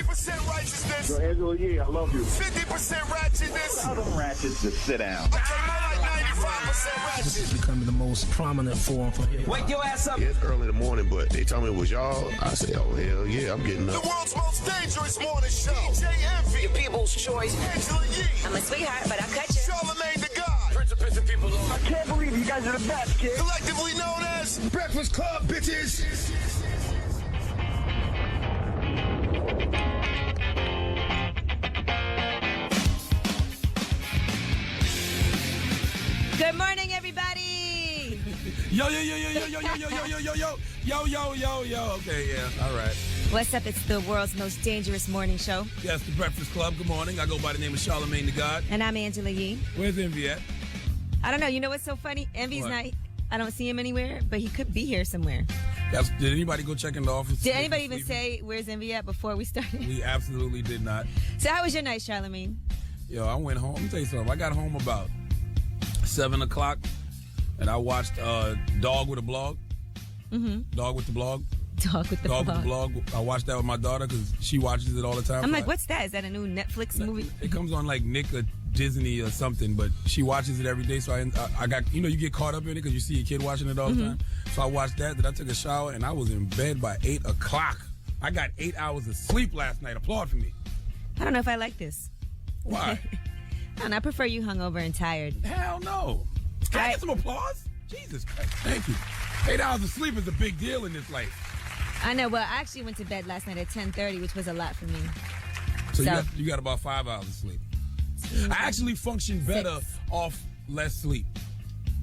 50% righteousness. Yo, Angela Yee, I love you. 50% ratchetness. Tell them ratchets to sit down. Okay, more like 95% ratchet. This is becoming the most prominent form for hip-hop. Wake your ass up. Yeah, it's early in the morning, but they told me it was y'all. I said, oh, hell yeah, I'm getting The up. world's most dangerous morning show. DJ Envy. Your people's choice. Angela Yee. I'm a sweetheart, but I cut you. Charlamagne the God. Prince of pissing people off. I can't believe you guys are the best, kid. Collectively known as Breakfast Club, bitches. Good morning, everybody. Yo. Okay, yeah, all right. What's up? It's the world's most dangerous morning show. Yes, the Breakfast Club. Good morning. I go by the name of Charlamagne the God. And I'm Angela Yee. Where's Envy at? I don't know. You know what's so funny? Envy's What? not. I don't see him anywhere, but he could be here somewhere. Did anybody go check in the office? Did anybody even say where's Envy at before we started? We absolutely did not. So how was your night, Charlamagne? Yo, I went home. Let me tell you something. I got home about 7 o'clock, and I watched Dog with a Blog. Mm-hmm. Dog with the Blog. Dog with the Dog blog. with the Blog. I watched that with my daughter because she watches it all the time. I'm like, what's that? Is that a new Netflix movie? It comes on like Nick or Disney or something, but she watches it every day. So I got, you get caught up in it because you see your kid watching it all the time. So I watched that. Then I took a shower and I was in bed by 8 o'clock. I got 8 hours of sleep last night. Applaud for me. I don't know if I like this. Why? I don't know. I prefer you hungover and tired. Hell no. Can I get some applause? Jesus Christ. Thank you. 8 hours of sleep is a big deal in this life. I know. Well, I actually went to bed last night at 10:30, which was a lot for me. So you got about 5 hours of sleep. I actually function better off less sleep.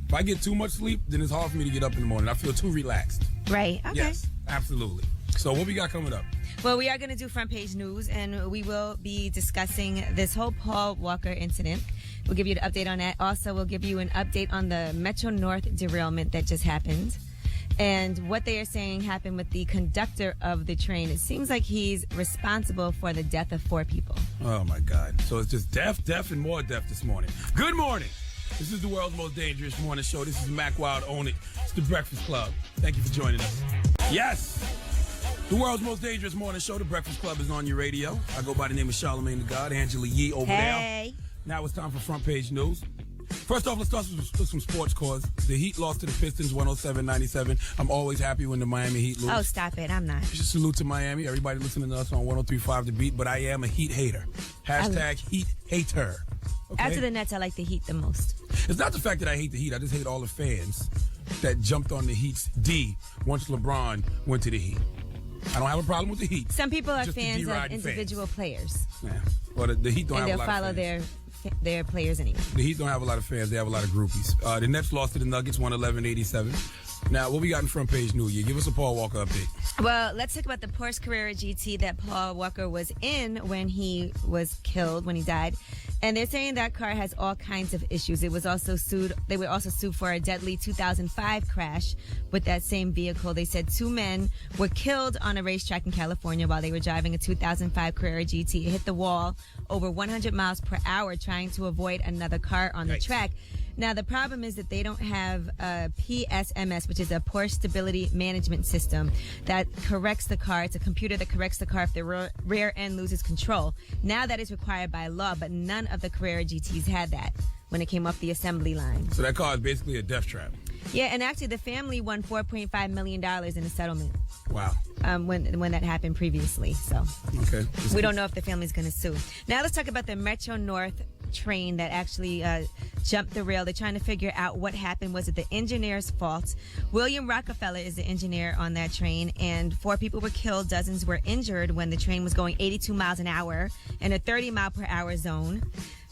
If I get too much sleep, then it's hard for me to get up in the morning. I feel too relaxed. Right. Okay. Yes, absolutely. So what we got coming up? Well, we are going to do front page news, and we will be discussing this whole Paul Walker incident. We'll give you an update on that. Also, we'll give you an update on the Metro North derailment that just happened and what they are saying happened with the conductor of the train. It seems like he's responsible for the death of 4 people. Oh, my God. So it's just death, and more death this morning. Good morning. This is the world's most dangerous morning show. This is Mac Wild, Own It. It's the Breakfast Club. Thank you for joining us. Yes. The world's most dangerous morning show, The Breakfast Club, is on your radio. I go by the name of Charlamagne the God, Angela Yee over there. Now it's time for front page news. First off, let's start with some sports cause. The Heat lost to the Pistons 107-97. I'm always happy when the Miami Heat lose. Oh, stop it. I'm not. Just salute to Miami. Everybody listening to us on 103.5 The Beat, but I am a Heat hater. Hashtag Heat hater. Okay? After the Nets, I like the Heat the most. It's not the fact that I hate the Heat. I just hate all the fans that jumped on the Heat's D once LeBron went to the Heat. I don't have a problem with the Heat. Some people are Just fans of individual players. Yeah. Well, the Heat don't and have a they'll lot follow of fans. their players anyway. The Heat don't have a lot of fans. They have a lot of groupies. The Nets lost to the Nuggets 111-87. Now, what we got in front page news? Give us a Paul Walker update. Well, let's talk about the Porsche Carrera GT that Paul Walker was in when he was killed, when he died. And they're saying that car has all kinds of issues. It was also sued. They were also sued for a deadly 2005 crash with that same vehicle. They said 2 men were killed on a racetrack in California while they were driving a 2005 Carrera GT. It hit the wall over 100 miles per hour trying to avoid another car on the track. Now, the problem is that they don't have a PSMS, which is a Porsche Stability Management System that corrects the car. It's a computer that corrects the car if the rear end loses control. Now that is required by law, but none of the Carrera GTs had that when it came off the assembly line. So that car is basically a death trap. Yeah, and actually the family won $4.5 million in a settlement. Wow. When that happened previously. So okay. We don't know if the family's going to sue. Now let's talk about the Metro North train that actually jumped the rail. They're trying to figure out what happened. Was it the engineer's fault? William Rockefeller is the engineer on that train, and 4 people were killed, dozens were injured when the train was going 82 miles an hour in a 30 mile per hour zone.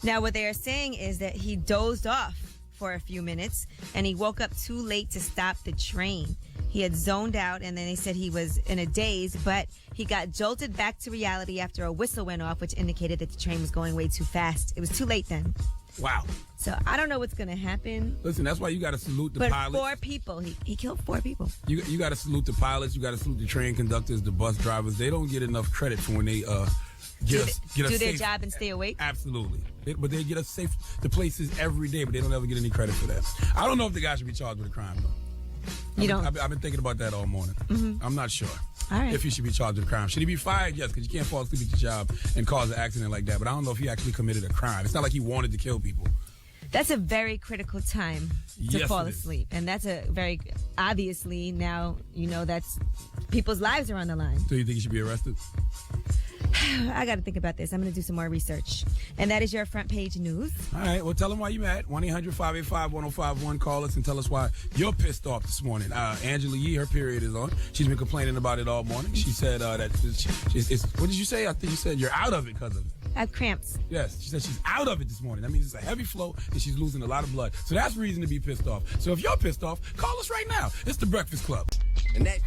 Now what they are saying is that he dozed off for a few minutes and he woke up too late to stop the train. He had zoned out, and then they said he was in a daze, but he got jolted back to reality after a whistle went off, which indicated that the train was going way too fast. It was too late then. Wow. So I don't know what's going to happen. Listen, that's why you got to salute the but pilots. 4 people. He killed 4 people. You got to salute the pilots. You got to salute the train conductors, the bus drivers. They don't get enough credit for when they do their job and stay awake. Absolutely. But they get us safe to places every day, but they don't ever get any credit for that. I don't know if the guy should be charged with a crime, though. I've been thinking about that all morning. I'm not sure. All right. If he should be charged with a crime. Should he be fired? Yes, because you can't fall asleep at your job and cause an accident like that. But I don't know if he actually committed a crime. It's not like he wanted to kill people. That's a very critical time to Yes, fall it is. asleep. And that's a very, obviously, now, that's people's lives are on the line. So you think he should be arrested? I got to think about this. I'm going to do some more research. And that is your front page news. All right, well, tell them why you mad. 1-800-585-1051. Call us and tell us why you're pissed off this morning. Angela Yee, her period is on. She's been complaining about it all morning. She said that what did you say? I think you said you're out of it because of it. I have cramps. Yes, she said she's out of it this morning. That means it's a heavy flow and she's losing a lot of blood. So that's reason to be pissed off. So if you're pissed off, call us right now. It's The Breakfast Club. And that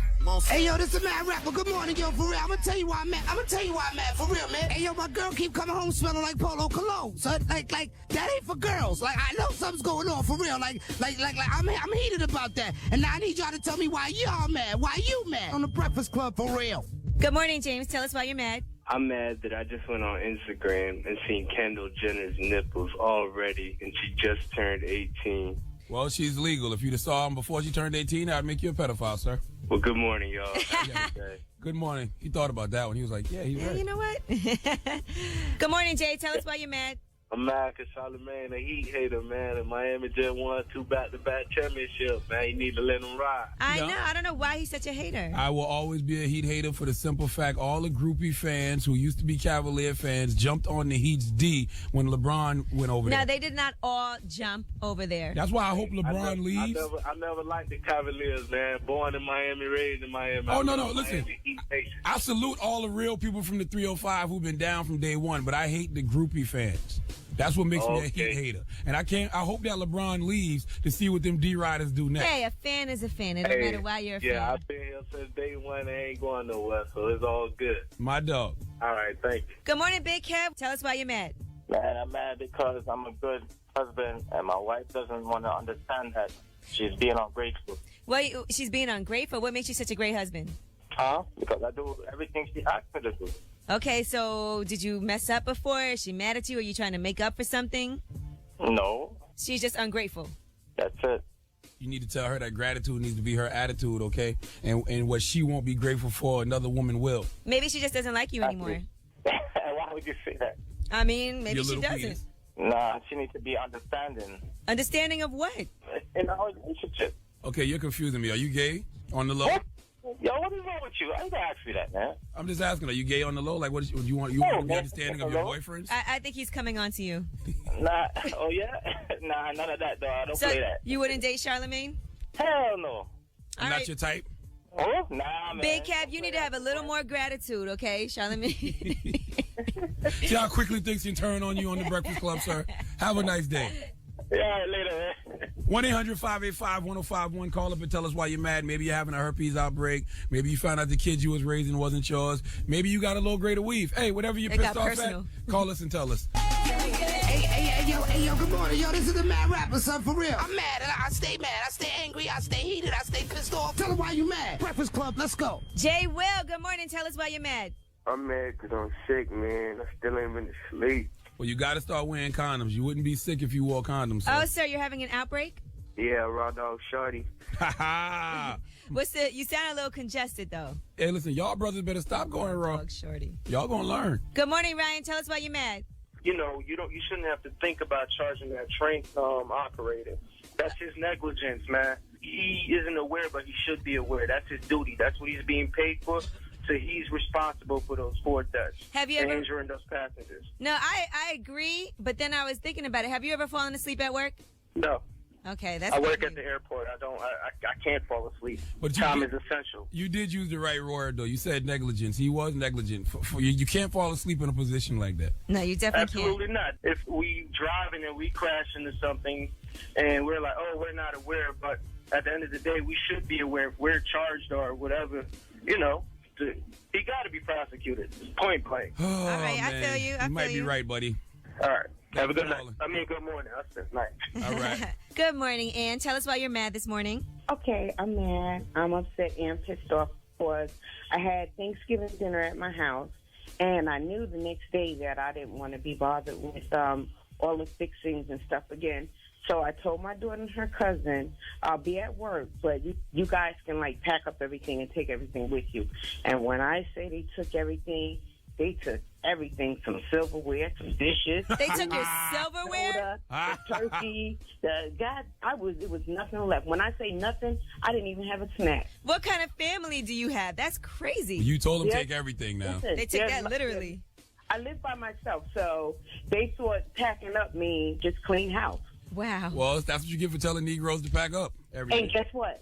Hey yo, this is Mad Rapper. Good morning, yo, for real. I'm gonna tell you why I'm mad. For real, man. Hey yo, my girl keep coming home smelling like Polo Cologne. So like that ain't for girls. Like I know something's going on for real. Like I'm heated about that. And now I need y'all to tell me why y'all mad. Why you mad? On the Breakfast Club for real. Good morning, James. Tell us why you're mad. I'm mad that I just went on Instagram and seen Kendall Jenner's nipples already, and she just turned 18. Well, she's legal. If you'd have saw him before she turned 18, I'd make you a pedophile, sir. Well, good morning, y'all. Good morning. He thought about that one. He was like, yeah, he's right. You know what? Good morning, Jay. Tell us why you're mad. I'm mad because Charlamagne a Heat hater, man, and Miami just won 2 back-to-back championships, man. You need to let them ride. I know. I don't know why he's such a hater. I will always be a Heat hater for the simple fact all the groupie fans who used to be Cavalier fans jumped on the Heat's D when LeBron went over there. Now, they did not all jump over there. That's why I hope LeBron leaves. I never liked the Cavaliers, man. Born in Miami, raised in Miami. Oh, no, listen. I salute all the real people from the 305 who've been down from day one, but I hate the groupie fans. That's what makes me a Heat hater. And I hope that LeBron leaves to see what them D-Riders do next. Hey, a fan is a fan. It don't matter why you're a fan. Yeah, I've been here since day one. I ain't going nowhere, so it's all good. My dog. All right, thank you. Good morning, Big Kev. Tell us why you're mad. Man, I'm mad because I'm a good husband and my wife doesn't want to understand that she's being ungrateful. Well, she's being ungrateful. What makes you such a great husband? Huh? Because I do everything she asks me to do. Okay, so did you mess up before? Is she mad at you? Are you trying to make up for something? No. She's just ungrateful. That's it. You need to tell her that gratitude needs to be her attitude, okay? And what she won't be grateful for, another woman will. Maybe she just doesn't like you anymore. Why would you say that? I mean, maybe she doesn't. Penis. Nah, she needs to be understanding. Understanding of what? In our relationship. Okay, you're confusing me. Are you gay on the low? What? Yo, what is wrong with you? I ain't gonna ask you that, man. I'm just asking, are you gay on the low? Like, what do you want? You want the understanding of your boyfriends? I think he's coming on to you. Nah. Oh, yeah? Nah, none of that, though. I don't play that. You wouldn't date Charlamagne? Hell no. All Not right. your type? Oh, nah, man. Big Kev, you need to have a little more gratitude, okay, Charlamagne? See how quickly things can turn on you on the Breakfast Club, sir? Have a nice day. Yeah, later, man. 1-800-585-1051. Call up and tell us why you're mad. Maybe you're having a herpes outbreak. Maybe you found out the kid you was raising wasn't yours. Maybe you got a little greater weave. Hey, whatever you're pissed off at, call us and tell us. Hey, yo, good morning, yo. This is the Mad Rapper, son, for real. I'm mad, and I stay mad. I stay angry. I stay heated. I stay pissed off. Tell them why you mad. Breakfast Club, let's go. Jay Will, good morning. Tell us why you're mad. I'm mad because I'm sick, man. I still ain't been to sleep. Well, you got to start wearing condoms. You wouldn't be sick if you wore condoms. Sir. Oh, sir, you're having an outbreak? Yeah, raw dog shorty. Ha ha. You sound a little congested, though. Hey, listen, y'all brothers better stop going raw. Dog shorty. Y'all gonna learn. Good morning, Ryan. Tell us why you're mad. You know, you shouldn't have to think about charging that train operator. That's his negligence, man. He isn't aware, but he should be aware. That's his duty. That's what he's being paid for. So he's responsible for those 4 deaths. Have you ever injuring those passengers? No, I agree, but then I was thinking about it. Have you ever fallen asleep at work? No. Okay, that's. I work at the airport. I can't fall asleep. But time is essential. You did use the right word, though. You said negligence. He was negligent. You can't fall asleep in a position like that. No, you definitely Absolutely not. If we driving and we crash into something and we're like, oh, we're not aware, but at the end of the day, we should be aware. If we're charged or whatever, he got to be prosecuted. Point blank. Oh, All right, man. I feel you. You might be right, buddy. All right. Have a good night. calling. Good morning. I said night. All right. Good morning, Ann. Tell us why you're mad this morning. Okay, I'm mad. I'm upset and pissed off because I had Thanksgiving dinner at my house, and I knew the next day that I didn't want to be bothered with all the fixings and stuff again. So I told my daughter and her cousin, I'll be at work, but you guys can, like, pack up everything and take everything with you. And when I say they took everything, some silverware, some dishes. They took your silverware? Soda, the turkey. It was nothing left. When I say nothing, I didn't even have a snack. What kind of family do you have? That's crazy. You told them take everything now. They took that literally. I live by myself, so they thought packing up means just clean house. Wow. Well, that's what you get for telling Negroes to pack up every day. And guess what?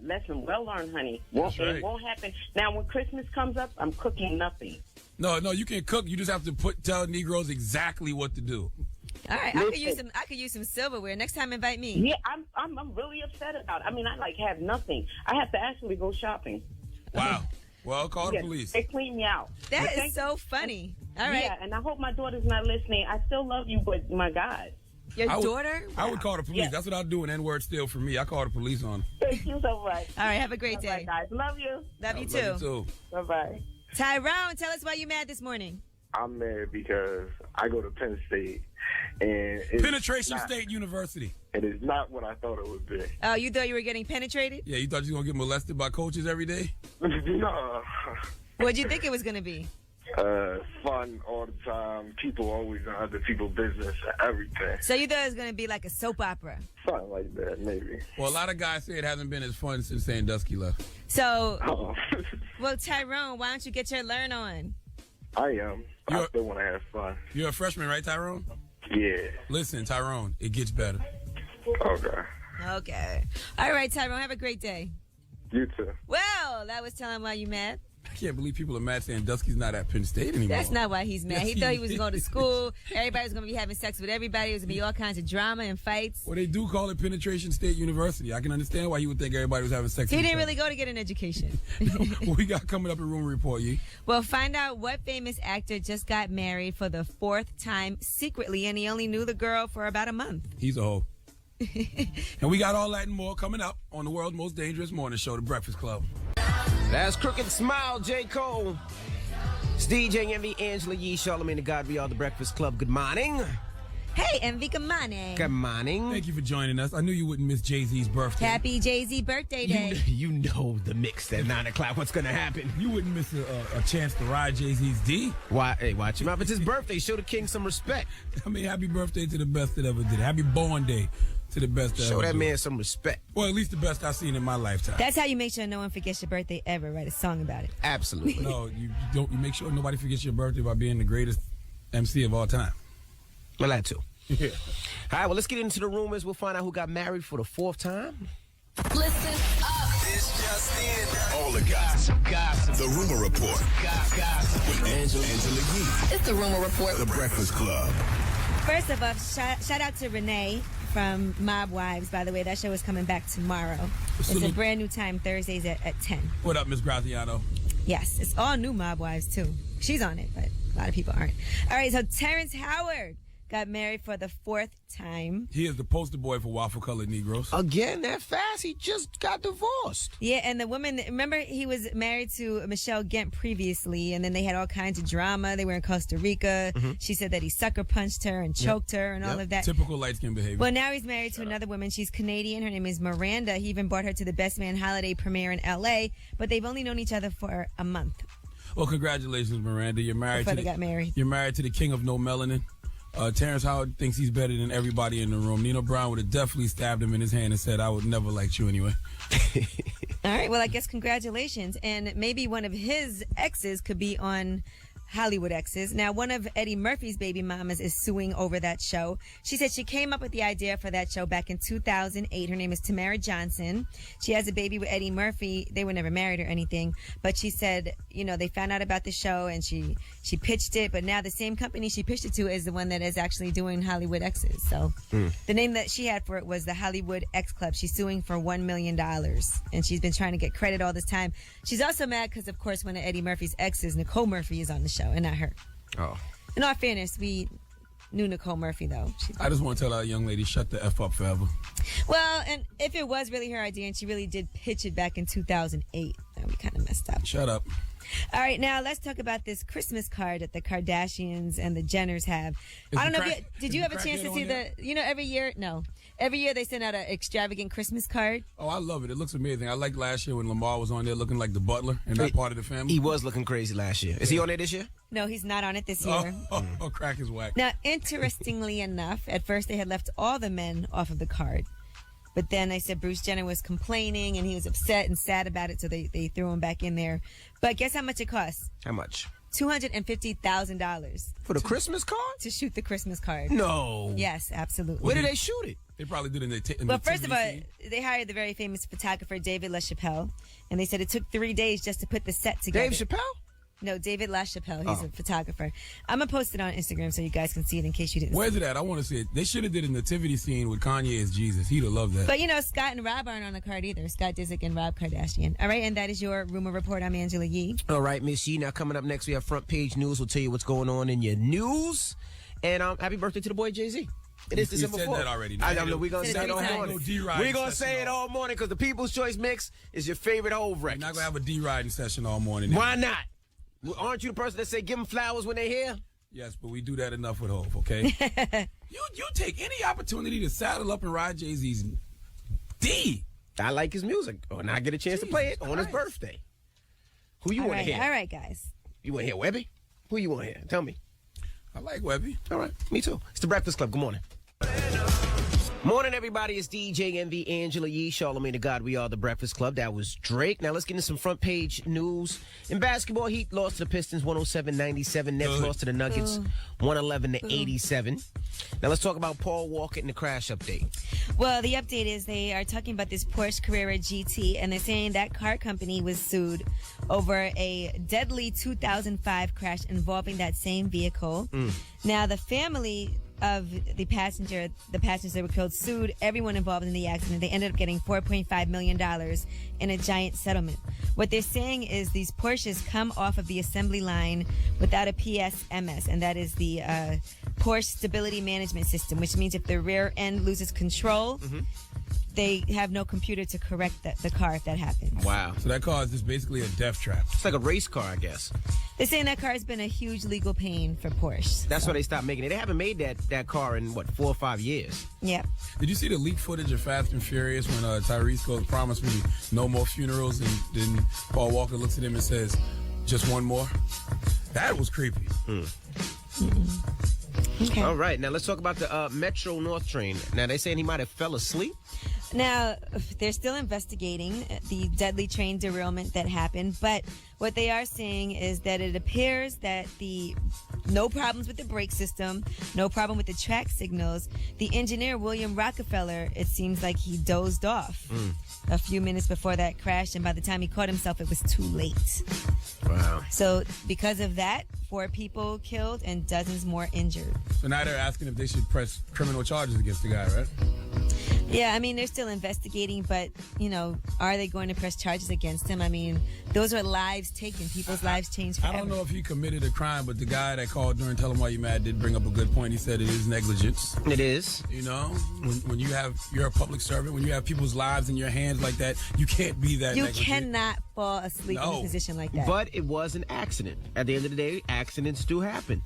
Lesson well learned, honey. It won't happen. Now, when Christmas comes up, I'm cooking nothing. No, you can cook. You just have to tell Negroes exactly what to do. All right, I could use some silverware. Next time, invite me. Yeah, I'm really upset about it. I mean, I have nothing. I have to actually go shopping. Wow. Well, call the police. They clean me out. That is so funny. All right. Yeah, and I hope my daughter's not listening. I still love you, but my God. Your daughter? I would call the police. Yeah. That's what I'd do, an N-word steal for me. I call the police on them. Thank you so much. All right, have a great day. Guys. Love you. Love you too. Bye-bye. Tyrone, tell us why you're mad this morning. I'm mad because I go to Penn State. And Penetration State University. It is not what I thought it would be. Oh, you thought you were getting penetrated? Yeah, you thought you were going to get molested by coaches every day? No. What'd you think it was going to be? Fun all the time. People always in other people's business and everything. So you thought it was going to be like a soap opera? Something like that, maybe. Well, a lot of guys say it hasn't been as fun since Sandusky left. So, well, Tyrone, why don't you get your learn on? I am. I still want to have fun. You're a freshman, right, Tyrone? Yeah. Listen, Tyrone, it gets better. Okay. All right, Tyrone, have a great day. You too. Well, that was telling why you mad. I can't believe people are mad saying Dusky's not at Penn State anymore. That's not why he's mad. He thought he was going to school. Everybody was going to be having sex with everybody. There was going to be all kinds of drama and fights. Well, they do call it Penetration State University. I can understand why he would think everybody was having sex with He didn't really go to get an education. What we got coming up in Room Report, Yee? Well, find out what famous actor just got married for the 4th time secretly, and he only knew the girl for about a month. He's a hoe. And we got all that and more coming up on the world's most dangerous morning show, The Breakfast Club. That's Crooked Smile, J. Cole. It's DJ Envy, Angela Yee, Charlamagne the God. We are The Breakfast Club. Good morning. Hey, Envy, good morning. Good morning. Thank you for joining us. I knew you wouldn't miss Jay-Z's birthday. Happy Jay-Z birthday day. You know the mix at 9 o'clock. What's going to happen? You wouldn't miss a chance to ride Jay-Z's D. Why? Hey, watch him out. It's his birthday. Show the king some respect. I mean, happy birthday to the best that ever did. Happy born day to the best that Show ever that did. man some respect. Well, at least the best I've seen in my lifetime. That's how you make sure no one forgets your birthday ever. Write a song about it. Absolutely. No, you don't. You make sure nobody forgets your birthday by being the greatest MC of all time. Well, that too. Yeah. All right, well, let's get into the rumors. We'll find out who got married for the 4th time. Listen up. It's just in. All the gossip. The Rumor Report. Gossip. With Angela Yee. It's the Rumor Report. The Breakfast Club. First of all, shout out to Renee from Mob Wives, by the way. That show is coming back tomorrow. It's a brand new time, Thursdays at 10. What up, Miss Graziano? Yes, it's all new Mob Wives, too. She's on it, but a lot of people aren't. All right, so Terrence Howard got married for the 4th time. He is the poster boy for waffle-colored Negroes. Again, that fast? He just got divorced. Yeah, and the woman, remember he was married to Michelle Gent previously, and then they had all kinds of drama. They were in Costa Rica. Mm-hmm. She said that he sucker punched her and choked her and all of that. Typical light-skin behavior. Well, now he's married to another woman. She's Canadian. Her name is Miranda. He even brought her to the Best Man holiday premiere in L.A., but they've only known each other for a month. Well, congratulations, Miranda. You're married Before they got married. You're married to the king of no melanin. Terrence Howard thinks he's better than everybody in the room. Nino Brown would have definitely stabbed him in his hand and said, I would never like you anyway. All right, well, I guess congratulations. And maybe one of his exes could be on Hollywood Exes. Now, one of Eddie Murphy's baby mamas is suing over that show. She said she came up with the idea for that show back in 2008. Her name is Tamara Johnson. She has a baby with Eddie Murphy. They were never married or anything. But she said, you know, they found out about the show and she pitched it. But now the same company she pitched it to is the one that is actually doing Hollywood Exes. So the name that she had for it was the Hollywood X Club. She's suing for $1 million. And she's been trying to get credit all this time. She's also mad because, of course, one of Eddie Murphy's exes, Nicole Murphy, is on the show. And not her. Oh. In all fairness, we knew Nicole Murphy, though. I just want to tell that young lady, shut the F up forever. Well, and if it was really her idea and she really did pitch it back in 2008, That would be kind of messed up. Shut up. All right, now let's talk about this Christmas card that the Kardashians and the Jenners have. I don't know did you have a chance to see every year? No. Every year they send out an extravagant Christmas card. Oh, I love it. It looks amazing. I liked last year when Lamar was on there looking like the butler and that part of the family. He was looking crazy last year. Is he on there this year? No, he's not on it this year. Oh, crack is whack. Now, interestingly enough, at first they had left all the men off of the card. But then they said Bruce Jenner was complaining and he was upset and sad about it, so they threw him back in there. But guess how much it costs? How much? $250,000. For the Christmas card? To shoot the Christmas card. No. Yes, absolutely. Where did they shoot it? They probably did it in Well, first of all, they hired the very famous photographer David LaChapelle, and they said it took 3 days just to put the set together. Dave Chappelle? No, David LaChapelle. He's a photographer. I'm going to post it on Instagram so you guys can see it in case you didn't Where's see it at? I want to see it. They should have did a nativity scene with Kanye as Jesus. He'd have loved that. But, Scott and Rob aren't on the card either. Scott Disick and Rob Kardashian. All right, and that is your Rumor Report. I'm Angela Yee. All right, Miss Yee. Now, coming up next, we have Front Page News. We'll tell you what's going on in your news. And happy birthday to the boy Jay-Z. It is December 4th. You said that already. I know, we're going to say it all morning. We're going to say it all morning because the People's Choice Mix is your favorite Hove record. You're not going to have a D-riding session all morning. Why not? Aren't you the person that say give them flowers when they're here? Yes, but we do that enough with Hove, okay? you take any opportunity to saddle up and ride Jay-Z's D. I like his music. And I get a chance to play it on his birthday. Who you want to hear? All right, guys. You want to hear Webby? Who you want to hear? Tell me. I like Webby. All right, me too. It's the Breakfast Club. Good morning. Morning, everybody. It's DJ Envy, Angela Yee, Charlamagne the God. We are the Breakfast Club. That was Drake. Now let's get into some front page news. In basketball, Heat lost to the Pistons 107-97. Nets lost to the Nuggets 111-87. Now let's talk about Paul Walker and the crash update. Well, the update is they are talking about this Porsche Carrera GT, and they're saying that car company was sued over a deadly 2005 crash involving that same vehicle. Now, the family of the passengers that were killed sued everyone involved in the accident. They ended up getting $4.5 million in a giant settlement. What they're saying is these Porsches come off of the assembly line without a PSMS, and that is the Porsche Stability Management System, which means if the rear end loses control, they have no computer to correct the car if that happens. Wow. So that car is just basically a death trap. It's like a race car, I guess. They're saying that car has been a huge legal pain for Porsche. That's why they stopped making it. They haven't made that car in, 4 or 5 years? Yeah. Did you see the leaked footage of Fast and Furious when Tyrese goes, promised me no more funerals, and then Paul Walker looks at him and says, just one more? That was creepy. Okay. All right. Now let's talk about the Metro North train. Now they're saying he might have fell asleep. Now, they're still investigating the deadly train derailment that happened, but what they are saying is that it appears that no problems with the brake system, no problem with the track signals. The engineer, William Rockefeller, it seems like he dozed off a few minutes before that crash, and by the time he caught himself, it was too late. Wow. So because of that, 4 people killed and dozens more injured. So now they're asking if they should press criminal charges against the guy, right? Yeah, I mean, they're still investigating, but, are they going to press charges against him? I mean, those are lives taken. People's lives changed forever. I don't know if he committed a crime, but the guy that called during Tell Him Why You Mad did bring up a good point. He said it is negligence. It is. When you're a public servant, when you have people's lives in your hands like that, you can't be that negligent. You cannot fall asleep in a position like that. But it was an accident. At the end of the day, accidents do happen.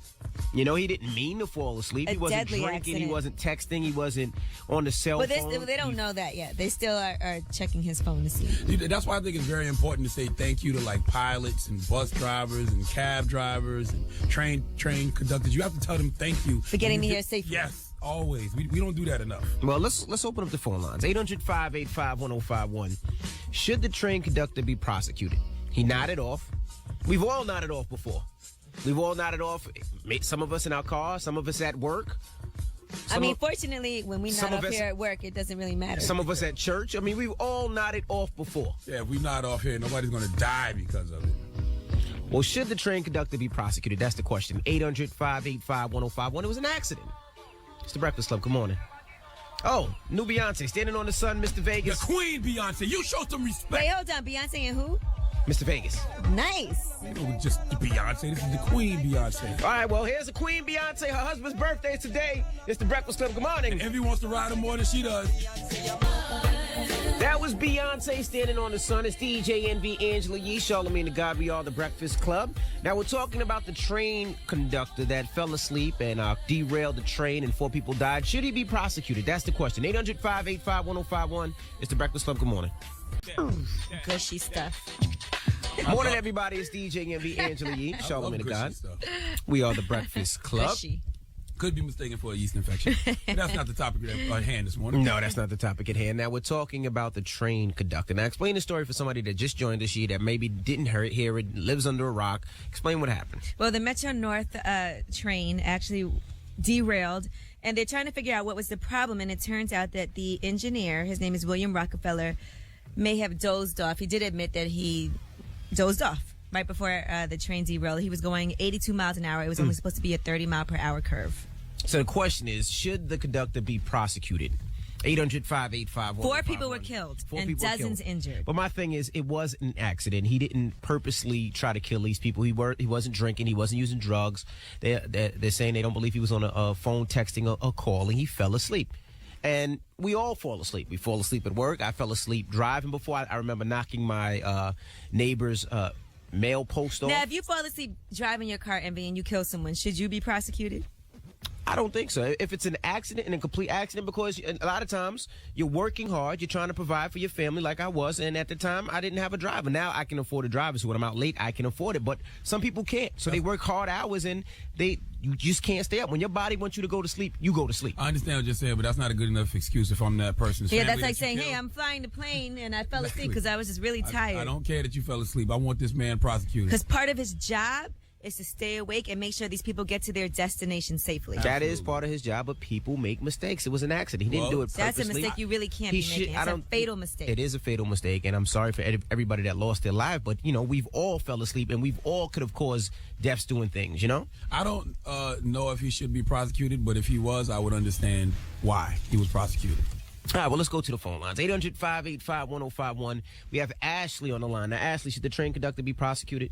He didn't mean to fall asleep. He wasn't drinking. Accident. He wasn't texting. He wasn't on the cell phone. They don't know that yet. They still are checking his phone to see. That's why I think it's very important to say thank you to pilots and bus drivers and cab drivers and train conductors. You have to tell them thank you for getting me here safely. Yes, always. We don't do that enough. Well, let's open up the phone lines. 800-585-1051. Should the train conductor be prosecuted? He nodded off. We've all nodded off before. We've all nodded off. Some of us in our car, some of us at work. Fortunately, when we nod off here at work, it doesn't really matter. Some of us at church. We've all nodded off before. Yeah, if we nod off here, nobody's going to die because of it. Well, should the train conductor be prosecuted? That's the question. 800-585-1051. It was an accident. It's the Breakfast Club. Good morning. Oh, new Beyonce. Standing on the Sun, Mr. Vegas. The Queen Beyonce. You show some respect. Wait, hold on. Beyonce and who? Mr. Vegas. Nice. Just the Beyonce. This is the Queen Beyonce. All right, well, here's the Queen Beyonce. Her husband's birthday is today. It's the Breakfast Club. Good morning. And Envy wants to ride her more than she does. That was Beyonce Standing on the Sun. It's DJ Envy, Angela Yee, Charlamagne the God. We are the Breakfast Club. Now we're talking about the train conductor that fell asleep and derailed the train and 4 people died. Should he be prosecuted? That's the question. 800-585-1051. It's the Breakfast Club. Good morning. Gushy stuff. Morning, everybody. It's DJ Envy, Angela Yee, Charlamagne the God. We are the Breakfast Club. Gushy. Could be mistaken for a yeast infection. But that's not the topic at hand this morning. No, that's not the topic at hand. Now, we're talking about the train conductor. Now, explain the story for somebody that just joined us here that maybe didn't hear it, lives under a rock. Explain what happened. Well, the Metro North train actually derailed, and they're trying to figure out what was the problem, and it turns out that the engineer, his name is William Rockefeller, may have dozed off. He did admit that he dozed off right before the train derailed. He was going 82 miles an hour. It was only supposed to be a 30-mile-per-hour curve. So the question is, should the conductor be prosecuted? 800-585-1051. 4 people were killed and dozens injured. But my thing is, it was an accident. He didn't purposely try to kill these people. He wasn't drinking. He wasn't using drugs. They're saying they don't believe he was on a phone texting or calling. He fell asleep. And we all fall asleep. We fall asleep at work. I fell asleep driving before. I remember knocking my neighbor's mail post off. Now, if you fall asleep driving your car, Envy, and you kill someone, should you be prosecuted? I don't think so. If it's an accident and a complete accident, because a lot of times you're working hard, you're trying to provide for your family like I was, and at the time I didn't have a driver. Now I can afford a driver, so when I'm out late, I can afford it. But some people can't. So they work hard hours and you just can't stay up. When your body wants you to go to sleep, you go to sleep. I understand what you're saying, but that's not a good enough excuse if I'm that person's family. Yeah, that's like saying, hey, I'm flying the plane and I fell asleep because I was just really tired. I don't care that you fell asleep. I want this man prosecuted. Because part of his job is to stay awake and make sure these people get to their destination safely. That is part of his job, but people make mistakes. It was an accident. He didn't do it purposely. That's a mistake you really can't be making. It's a fatal mistake. It is a fatal mistake, and I'm sorry for everybody that lost their life, but, we've all fell asleep, and we've all could have caused deaths doing things, I don't know if he should be prosecuted, but if he was, I would understand why he was prosecuted. All right, well, let's go to the phone lines. 800-585-1051. We have Ashley on the line. Now, Ashley, should the train conductor be prosecuted?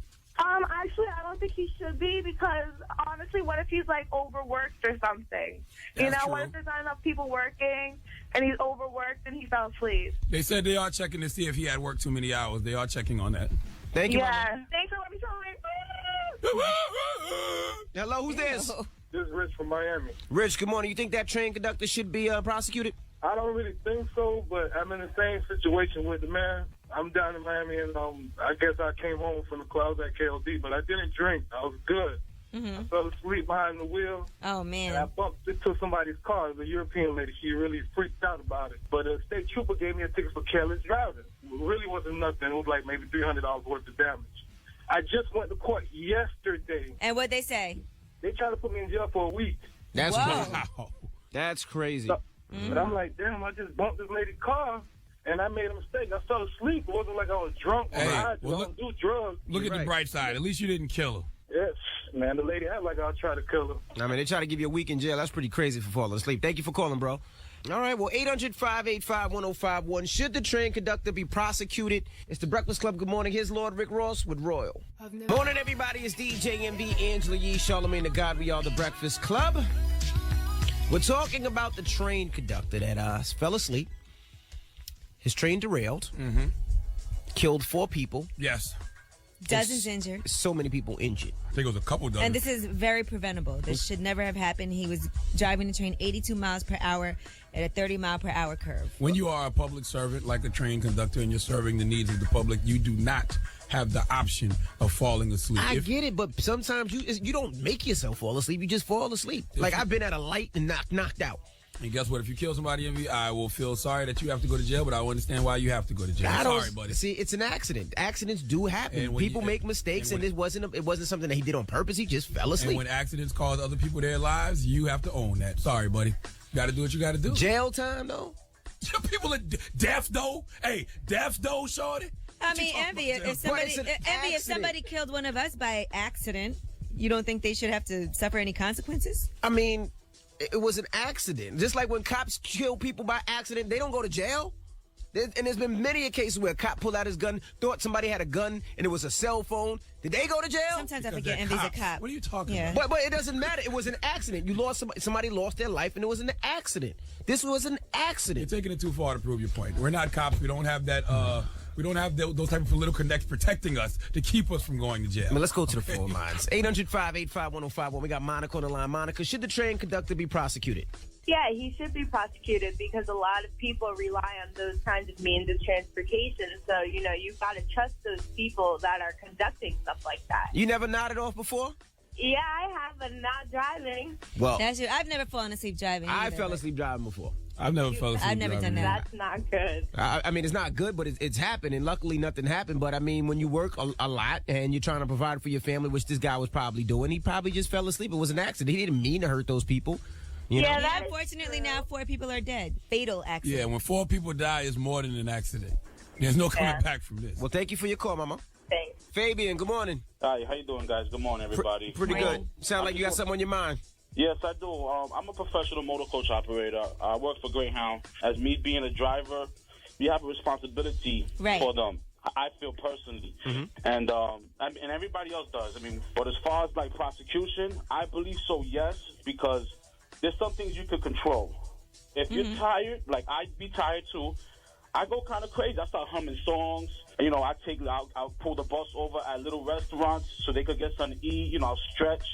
Actually, I don't think he should be, because honestly, what if he's overworked or something? What if there's not enough people working and he's overworked and he fell asleep? They said they are checking to see if he had worked too many hours. They are checking on that. Thank you. Yeah. Thanks for letting me tell. Hello, who's this? This is Rich from Miami. Rich, good morning. You think that train conductor should be prosecuted? I don't really think so, but I'm in the same situation with the man. I'm down in Miami, and I guess I came home from the club at KLD, but I didn't drink. I was good. Mm-hmm. I fell asleep behind the wheel. Oh, man. And I bumped into somebody's car. It was a European lady. She really freaked out about it. But a state trooper gave me a ticket for careless driving. It really wasn't nothing. It was like maybe $300 worth of damage. I just went to court yesterday. And what'd they say? They tried to put me in jail for a week. That's crazy. That's crazy. So, But I'm like, damn, I just bumped this lady's car, and I made a mistake. I fell asleep. It wasn't like I was drunk or high. I don't do drugs. Look at the bright side. At least you didn't kill her. Yes, man. The lady had like I'll try to kill her. I mean, they try to give you a week in jail. That's pretty crazy for falling asleep. Thank you for calling, bro. All right, well, 800-585-1051. Should the train conductor be prosecuted? It's the Breakfast Club. Good morning. Here's Lord Rick Ross with Royal. Morning, everybody. It's DJ MV, Angela Yee, Charlamagne the God. We are the Breakfast Club. We're talking about the train conductor that fell asleep. His train derailed. Mm-hmm. Killed 4 people. Yes. Dozens injured. So many people injured. I think it was a couple dozen. And this is very preventable. This should never have happened. He was driving the train 82 miles per hour at a 30-mile-per-hour curve. When you are a public servant like a train conductor and you're serving the needs of the public, you do not have the option of falling asleep. I get it, but sometimes you don't make yourself fall asleep. You just fall asleep. Like I've been at a light and knocked out. And guess what? If you kill somebody, Envy, I will feel sorry that you have to go to jail, but I understand why you have to go to jail. Sorry, buddy. See, it's an accident. Accidents do happen. People make mistakes, and it wasn't something that he did on purpose. He just fell asleep. And when accidents cause other people their lives, you have to own that. Sorry, buddy. You got to do what you got to do. Jail time, though? People are deaf, though. Hey, deaf, though, shorty. I mean, Envy, if somebody killed one of us by accident, you don't think they should have to suffer any consequences? I mean, it was an accident. Just like when cops kill people by accident, they don't go to jail. There's been many a case where a cop pulled out his gun, thought somebody had a gun, and it was a cell phone. Did they go to jail? Sometimes I forget Envy's a cop. What are you talking about? But it doesn't matter. It was an accident. You lost somebody lost their life, and it was an accident. This was an accident. You're taking it too far to prove your point. We're not cops. We don't have that. We don't have those type of political connects protecting us to keep us from going to jail. I mean, let's go to the phone lines. 800-585-1051. We got Monica on the line. Monica, should the train conductor be prosecuted? Yeah, he should be prosecuted because a lot of people rely on those kinds of means of transportation. So, you've got to trust those people that are conducting stuff like that. You never nodded off before? Yeah, I have, but not driving. Well, that's true. I've never fallen asleep driving. I fell asleep driving before. I've never fell asleep. I've never done that. That's not good. I mean, it's not good, but it's happened, and luckily nothing happened. But I mean, when you work a lot and you're trying to provide for your family, which this guy was probably doing, he probably just fell asleep. It was an accident. He didn't mean to hurt those people. Unfortunately, now 4 people are dead. Fatal accident. Yeah, when 4 people die, it's more than an accident. There's no coming back from this. Well, thank you for your call, Mama. Thanks. Fabian, good morning. Hi, how you doing, guys? Good morning, everybody. Pretty good. Sound like you got something on your mind. Yes, I do. I'm a professional motor coach operator. I work for Greyhound. As me being a driver, we have a responsibility for them. I feel personally, and everybody else does. I mean, but as far as like prosecution, I believe so. Yes, because there's some things you could control. If you're tired, like I'd be tired too, I go kind of crazy. I start humming songs. I'll pull the bus over at little restaurants so they could get something to eat. I'll stretch.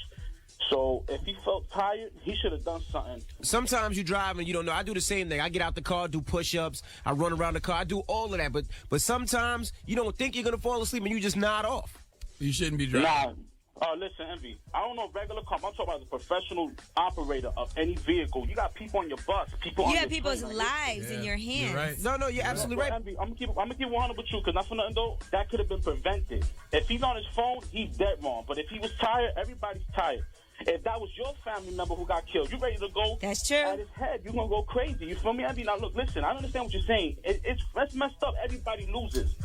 So if he felt tired, he should have done something. Sometimes you drive and you don't know. I do the same thing. I get out the car, do push-ups, I run around the car, I do all of that. But sometimes you don't think you're going to fall asleep and you just nod off. You shouldn't be driving. Nah. Listen, Envy, I don't know regular car. I'm talking about the professional operator of any vehicle. You got people on your bus, people on your have people's train, lives in your hands. Right. No, you're absolutely right. Envy, I'm gonna keep 100 with you, because not for nothing though, that could have been prevented. If he's on his phone, he's dead wrong. But if he was tired, everybody's tired. If that was your family member who got killed, you ready to go? That's true. At his head, you're going to go crazy. You feel me? I mean, now look, listen, I understand what you're saying. It's messed up. Everybody loses.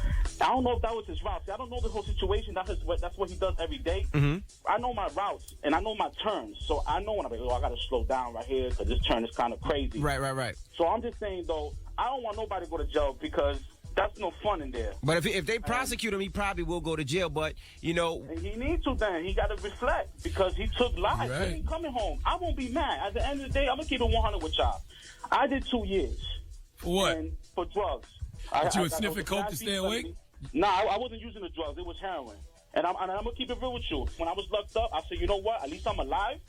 I don't know if that was his route. See, I don't know the whole situation. That's what he does every day. I know my routes, and I know my turns. So I know when I'm like, I got to slow down right here because this turn is kind of crazy. Right. So I'm just saying, though, I don't want nobody to go to jail because that's no fun in there. But if they prosecute him, he probably will go to jail. But, He needs to then. He got to reflect because he took lives. Right. He ain't coming home. I won't be mad. At the end of the day, I'm going to keep it 100 with y'all. I did 2 years. For what? And for drugs. But you were sniffing coke to stay awake? Nah, I wasn't using the drugs. It was heroin. And I'm going to keep it real with you. When I was locked up, I said, you know what? At least I'm alive,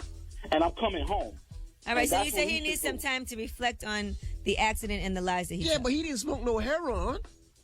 and I'm coming home. All right, so you say he needs some time to reflect on the accident and the lies that he told. but he didn't smoke no heroin.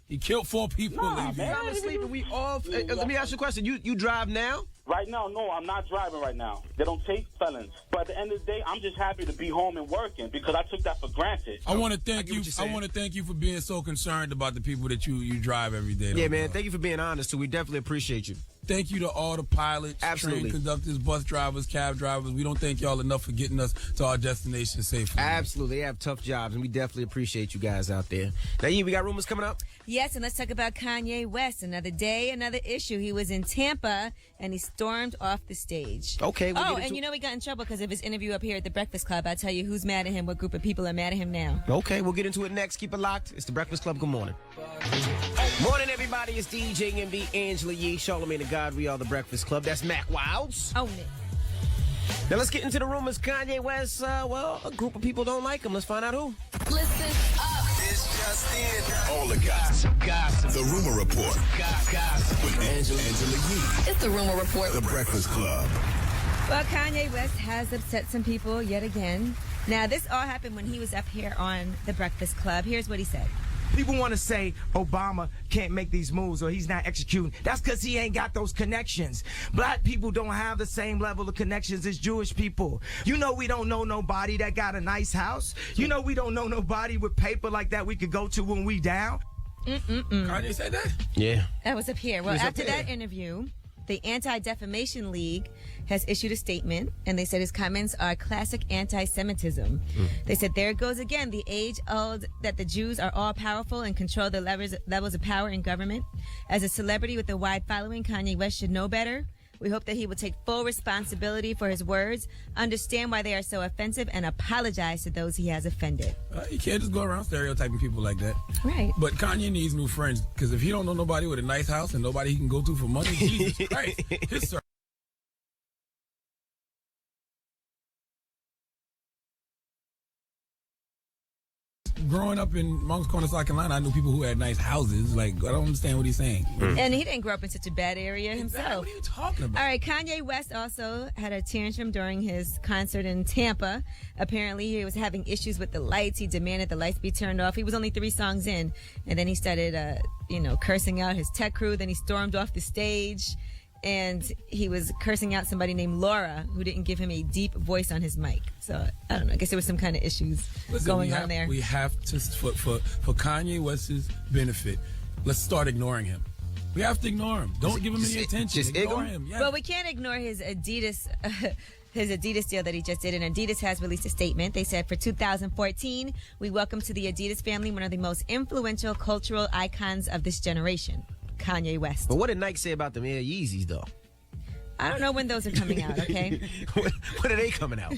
He killed 4 people. Nah, man. I'm asleep and we off. Let me ask you a question. You drive now? Right now, no, I'm not driving right now. They don't take felons. But at the end of the day, I'm just happy to be home and working because I took that for granted. I want to thank you. I want to thank you for being so concerned about the people that you drive every day. Yeah, man. Thank you for being honest, too. We definitely appreciate you. Thank you to all the pilots, Absolutely. train conductors, bus drivers, cab drivers. We don't thank y'all enough for getting us to our destination safely. Absolutely. They have tough jobs, and we definitely appreciate you guys out there. Now, we got rumors coming up? Yes, and let's talk about Kanye West. Another day, another issue. He was in Tampa, and he stormed off the stage. Okay. We'll and we got in trouble because of his interview up here at the Breakfast Club. I'll tell you who's mad at him, what group of people are mad at him now. Okay, we'll get into it next. Keep it locked. It's the Breakfast Club. Good morning. Morning, everybody. It's DJ MV, Angela Yee, Charlamagne the God. We are the Breakfast Club. That's Mac Wilds. Own it. Now let's get into the rumors. Kanye West, a group of people don't like him. Let's find out who. Listen up. It's just in. All the gossip. The Rumor Report. Gossip. With Angela Yee. It's the Rumor Report. The Breakfast Club. Well, Kanye West has upset some people yet again. Now, this all happened when he was up here on the Breakfast Club. Here's what he said. People want to say Obama can't make these moves or he's not executing. That's because he ain't got those connections. Black people don't have the same level of connections as Jewish people. You know we don't know nobody that got a nice house. You know we don't know nobody with paper like that we could go to when we down. Kanye said that? Yeah. That was up here. Well, after that interview, the Anti-Defamation League has issued a statement, and they said his comments are classic anti-Semitism. They said, there it goes again, the age-old that the Jews are all-powerful and control the levels of power in government. As a celebrity with a wide following, Kanye West should know better. We hope that he will take full responsibility for his words, understand why they are so offensive, and apologize to those he has offended. You can't just go around stereotyping people like that. Right. But Kanye needs new friends, because if he don't know nobody with a nice house and nobody he can go to for money, Jesus Christ, his growing up in Moncks Corner, South Carolina, I knew people who had nice houses. Like, I don't understand what he's saying. And he didn't grow up in such a bad area himself. What are you talking about? All right, Kanye West also had a tantrum during his concert in Tampa. Apparently, he was having issues with the lights. He demanded the lights be turned off. He was only 3 songs in, and then he started, cursing out his tech crew. Then he stormed off the stage, and he was cursing out somebody named Laura, who didn't give him a deep voice on his mic. So, I don't know. I guess there was some kind of issues going on there. We have to, for Kanye West's benefit, let's start ignoring him. We have to ignore him. Don't give him any attention. Just ignore him. Yeah. Well, we can't ignore his Adidas deal that he just did. And Adidas has released a statement. They said, for 2014, we welcome to the Adidas family one of the most influential cultural icons of this generation, Kanye West. But what did Nike say about them Air Yeezys, though? I don't know when those are coming out, okay? When are they coming out?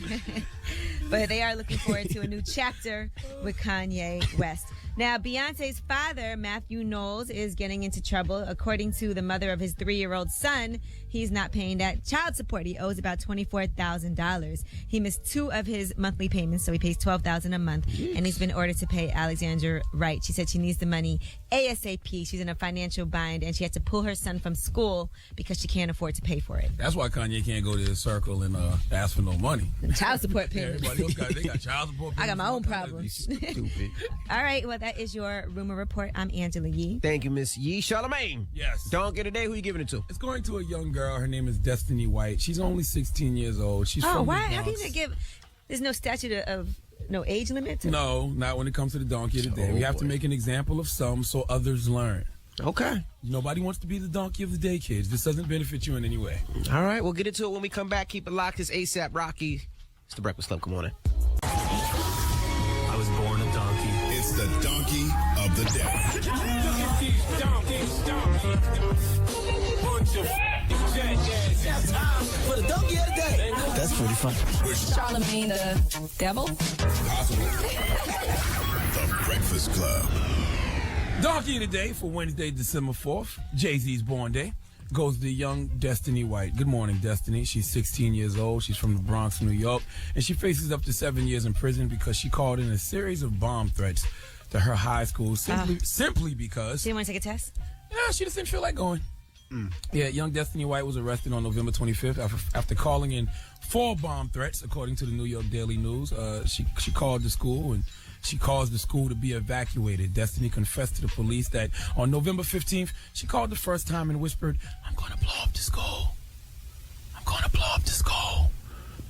But they are looking forward to a new chapter with Kanye West. Now, Beyonce's father, Matthew Knowles, is getting into trouble. According to the mother of his 3-year-old son, he's not paying that child support. He owes about $24,000. He missed 2 of his monthly payments, so he pays $12,000 a month, and he's been ordered to pay Alexandra Wright. She said she needs the money ASAP. She's in a financial bind, and she had to pull her son from school because she can't afford to pay for it. That's why Kanye can't go to his circle and ask for no money. Child support payments. Everybody else got child support payments. I got my own problems. Stupid. All right, well, that is your rumor report. I'm Angela Yee. Thank you, Miss Yee. Charlamagne. Yes. Don't get a day. Who you giving it to? It's going to a young girl. Her name is Destiny White. She's only 16 years old. She's from why? the Bronx. How can you give? There's no statute of no age limit? No, not when it comes to the donkey of the day. We have to make an example of some so others learn. Okay. Nobody wants to be the donkey of the day, kids. This doesn't benefit you in any way. All right, we'll get into it when we come back. Keep it locked. It's ASAP Rocky. It's the Breakfast Club. Good morning. I was born a donkey. It's the donkey of the day. For the donkey of the day. That's pretty fun. Charlamagne the devil. Possible. The Breakfast Club. Donkey of the day for Wednesday, December 4th, Jay-Z's born day, goes to young Destiny White. Good morning, Destiny. She's 16 years old. She's from the Bronx, New York, and she faces up to 7 years in prison because she called in a series of bomb threats to her high school simply because... She didn't want to take a test? Yeah, she just didn't feel like going. Yeah, young Destiny White was arrested on November 25th after calling in 4 bomb threats, according to the New York Daily News. She called the school and she caused the school to be evacuated. Destiny confessed to the police that on November 15th, she called the first time and whispered, "I'm going to blow up the school. I'm going to blow up the school."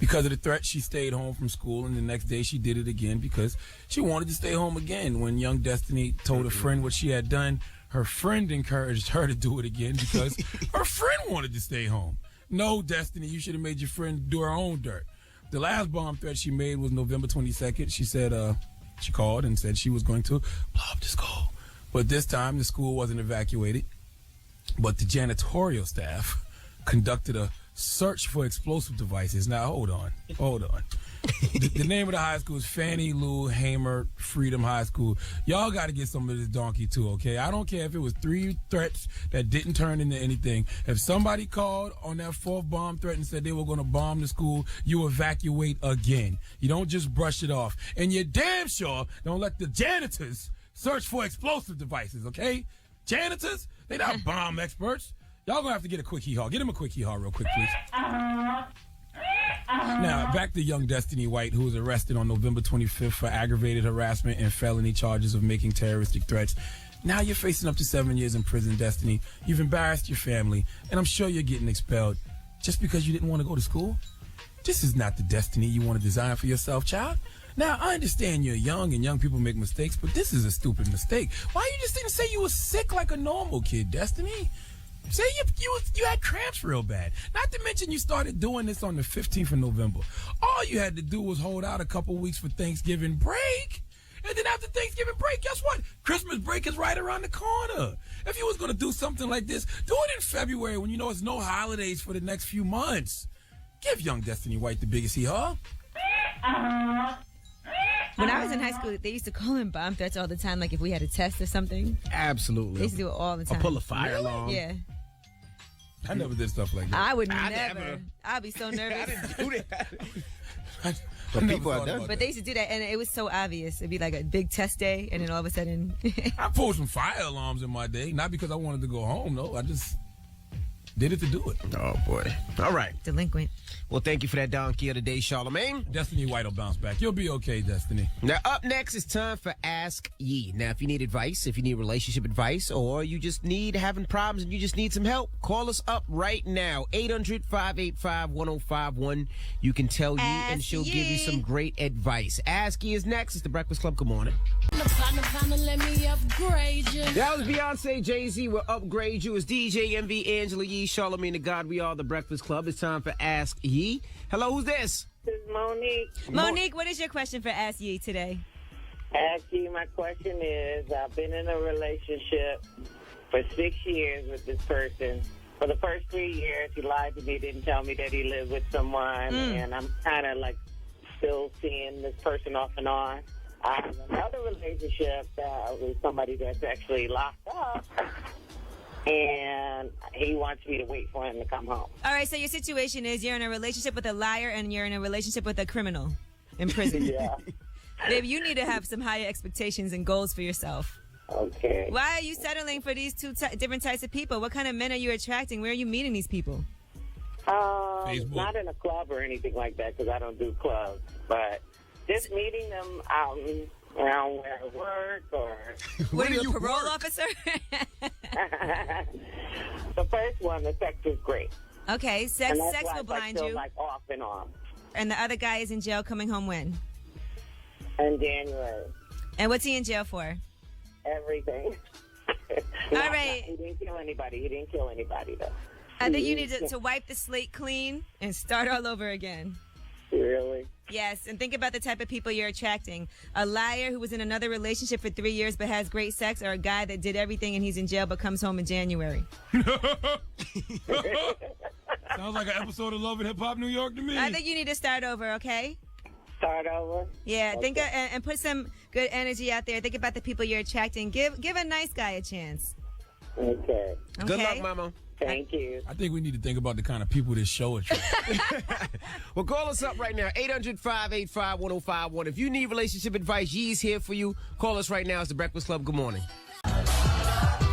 Because of the threat, she stayed home from school, and the next day she did it again because she wanted to stay home again. When young Destiny told a friend what she had done, her friend encouraged her to do it again because her friend wanted to stay home. No, Destiny, you should have made your friend do her own dirt. The last bomb threat she made was November 22nd. She said, she called and said she was going to blow up the school. But this time, the school wasn't evacuated. But the janitorial staff conducted a search for explosive devices. Now, hold on. The name of the high school is Fannie Lou Hamer Freedom High School. Y'all got to get some of this donkey, too, okay? I don't care if it was 3 threats that didn't turn into anything. If somebody called on that 4th bomb threat and said they were going to bomb the school, you evacuate again. You don't just brush it off. And you're damn sure don't let the janitors search for explosive devices, okay? Janitors, they not bomb experts. Y'all gonna have to get a quick hee-haw. Get him a quick hee-haw real quick, please. Now, back to young Destiny White, who was arrested on November 25th for aggravated harassment and felony charges of making terroristic threats. Now you're facing up to 7 years in prison, Destiny. You've embarrassed your family, and I'm sure you're getting expelled just because you didn't want to go to school. This is not the destiny you want to design for yourself, child. Now, I understand you're young and young people make mistakes, but this is a stupid mistake. Why you just didn't say you were sick like a normal kid, Destiny? Say you had cramps real bad. Not to mention you started doing this on the 15th of November. All you had to do was hold out a couple weeks for Thanksgiving break, And then after Thanksgiving break, guess what? Christmas break is right around the corner. If you was going to do something like this, do it in February when you know it's no holidays for the next few months. Give young Destiny White the biggest hee-haw. When I was in high school, they used to call him bomb threats all the time, like if we had a test or something. Absolutely. They used to do it all the time. Or pull a fire alarm. Yeah. I never did stuff like that. I would never. I'd be so nervous. I didn't do that. But people have done. But they used to do that, and it was so obvious. It'd be like a big test day, and then all of a sudden... I pulled some fire alarms in my day, not because I wanted to go home, though. I just did it to do it. Oh, boy. All right. Delinquent. Well, thank you for that donkey of the day, Charlamagne. Destiny White will bounce back. You'll be okay, Destiny. Now, up next, it's time for Ask Ye. Now, if you need advice, if you need relationship advice, or you just need having problems and you just need some help, call us up right now. 800-585-1051. You can tell Ye, and she'll give you some great advice. Ask Ye is next. It's the Breakfast Club. Good morning. Let me upgrade you. That was Beyonce, Jay-Z will upgrade you. It's DJ MV, Angela Yee, Charlamagne the God. We are the Breakfast Club. It's time for Ask Ye. Hello, who's this? This is Monique. Monique, what is your question for Ask Ye today? Ask Ye, my question is, I've been in a relationship for 6 years with this person. For the first 3 years, he lied to me, didn't tell me that he lived with someone, and I'm kind of like still seeing this person off and on. I have another relationship with somebody that's actually locked up, and he wants me to wait for him to come home. All right, so your situation is you're in a relationship with a liar and you're in a relationship with a criminal in prison. Yeah. Babe, you need to have some higher expectations and goals for yourself. Okay. Why are you settling for these two different types of people? What kind of men are you attracting? Where are you meeting these people? Not in a club or anything like that, because I don't do clubs, but just meeting them out around where I work or... What are you, a parole officer? The first one, the sex is great. Okay, sex will blind you. Like off and on. And the other guy is in jail coming home when? In January. And what's he in jail for? Everything. All right. He didn't kill anybody, though. I think you need to wipe the slate clean and start all over again. Really? Yes, and think about the type of people you're attracting. A liar who was in another relationship for 3 years but has great sex, or a guy that did everything and he's in jail but comes home in January. Sounds like an episode of Love and Hip Hop New York to me. I think you need to start over, okay? Start over? Yeah, think and put some good energy out there. Think about the people you're attracting. Give a nice guy a chance. Okay. Good luck, Mama. Thank you. I think we need to think about the kind of people this show attracts. Well, call us up right now, 800-585-1051. If you need relationship advice, Yee's here for you. Call us right now. It's the Breakfast Club. Good morning.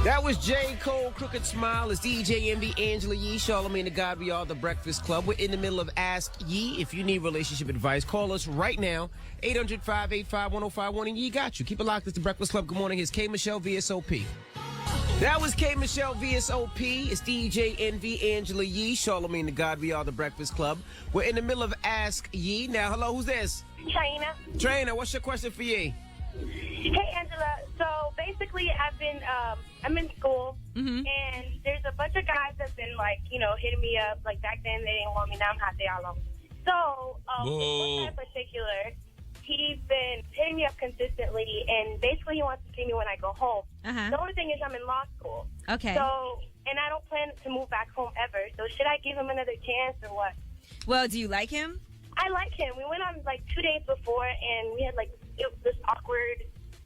That was J. Cole, Crooked Smile. It's DJ MV, Angela Yee, Charlamagne the God. We are the Breakfast Club. We're in the middle of Ask Yee. If you need relationship advice, call us right now, 800-585-1051, and Yee got you. Keep it locked. It's the Breakfast Club. Good morning. Here's K. Michelle VSOP. That was K. Michelle VSOP. It's DJ NV, Angela Yee, Charlamagne the God. We are the Breakfast Club. We're in the middle of Ask Yee. Now, hello, who's this? Trainer, what's your question for Yee? Hey, Angela. So basically, I'm in school, and there's a bunch of guys that's been hitting me up. Like back then, they didn't want me. Now I'm hot. They all on me. So one guy in particular, he's been hitting me up consistently, and basically he wants to see me when I go home. The only thing is I'm in law school. Okay. So, and I don't plan to move back home ever. So should I give him another chance or what? Well, do you like him? I like him. We went on 2 dates before, and we had this awkward